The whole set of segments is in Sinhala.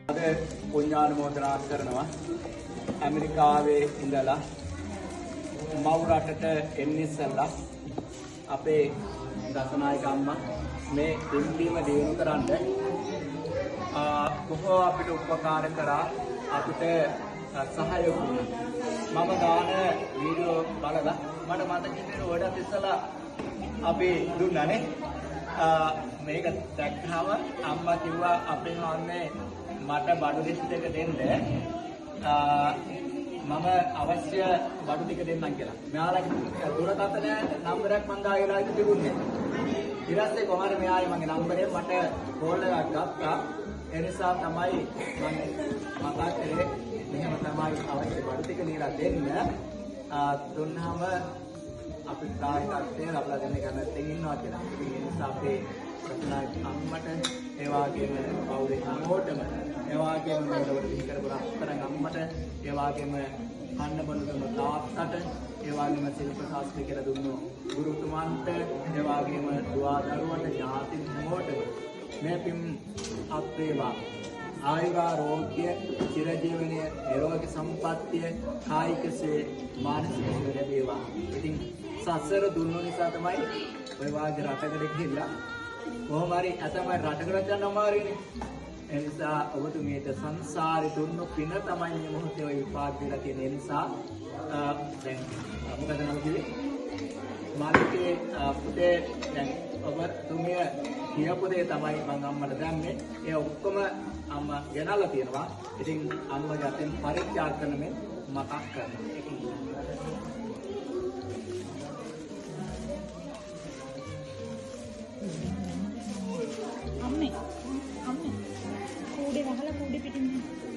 අද පුණ්‍යානුමෝදනා කරනවා ඇමරිකාවේ ඉඳලා මව් රටට එන්න ඉස්සෙල්ලා අපේ දසනායක අම්මා මේ පින්බීම දිනු කරන්න බොහෝ අපිට උපකාර කරා අපිට සහයෝග වුණා. මම දාන වීඩියෝ බලලා මට මතක හිටින වඩාත් ඉස්සලා අපි දුන්නානේ. මේක දැක්කම අම්මා කිව්වා අපේ හාන්නේ මට බඩු ලිස්ට් එක දෙන්න. මම අවශ්‍ය බඩු ටික දෙන්නම් කියලා. මෙයාලගේ දුරකථන නම්බරයක් මම දාලා තිබුණේ. ඊට පස්සේ කොහොමද මෙයාගේ මගේ නම්බරේ මට කෝල් එකක් ගත්තා. ඒ නිසා තමයි මම මතක් කරේ මෙහෙම තමයි අවශ්‍ය බඩු ටික දීලා දෙන්න. දුන්නාම අපිට තායිකත්වය ලබා දෙන්න කැමැත්තෙන් ඉන්නවා කියලා. ඉතින් ඒ නිසා අපේ රත්නායක අම්මට ඒ වගේම පවුලේ හැමෝටම ඒ වගේම මේකට දිහි කරපු රත්තරන් අම්මට ඒ වගේම කන්න බොන දුන්න තාත්තට ඒ වගේම ශිල්ප ශාස්ත්‍රය කියලා දුන්නු ගුරුතුමන්ට ඒ වගේම දුවා දරුවන්ට ඥාති හැමෝටම මේ පින් අත් වේවා. ආයුරාෝග්‍ය චිරජීවනයේ නිරෝගී සම්පන්නිය කායිකසේ මානසිකව ලැබේවා. ඉතින් සසර දුන්නු නිසා තමයි ඔය වාගේ රටකට ගිහිල්ලා කොහොම හරි අතමයි රටකට යන්න අමාරුනේ. ඒ නිසා ඔබතුමීට සංසාරේ දුන්නු පින තමයි මේ මොහොතේ ඔය විපාක දීලා තියෙන. ඒ නිසා දැන් මොකද නම් කිව්වේ මාළිකේ පුතේ දැන් ඔබතුමිය කියපු දේ තමයි මම අම්මට දැම්මේ. ඒ ඔක්කොම අම්මා ගෙනල්ලා තියෙනවා. ඉතින් අම්මගේ අතින් පරිත්‍යාග කරන මේ මතක් කරනවා. අම්මේ කූඩේ වහලා කූඩේ පිටින්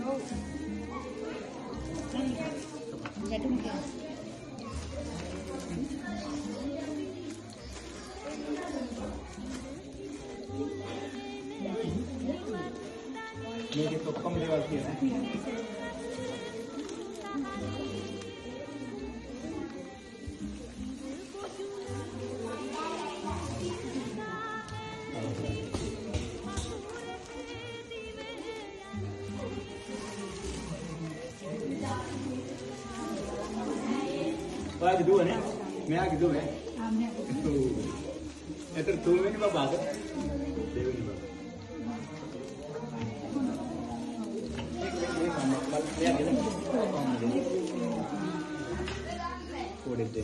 ඔව් ගැටුම් කියලා මේක ඔක්කොම දේවල් තියෙනවා. ඔයාගේ දුවනේ මෙයාගේ දුවේ එතන තුන්වෙනි බබාද දෙවෙනි බබා කොඩෙත්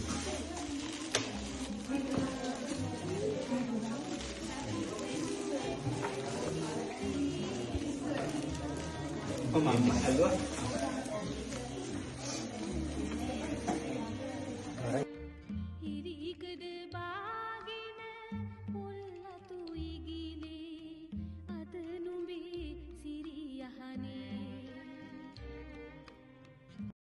කොහොමද හල්වා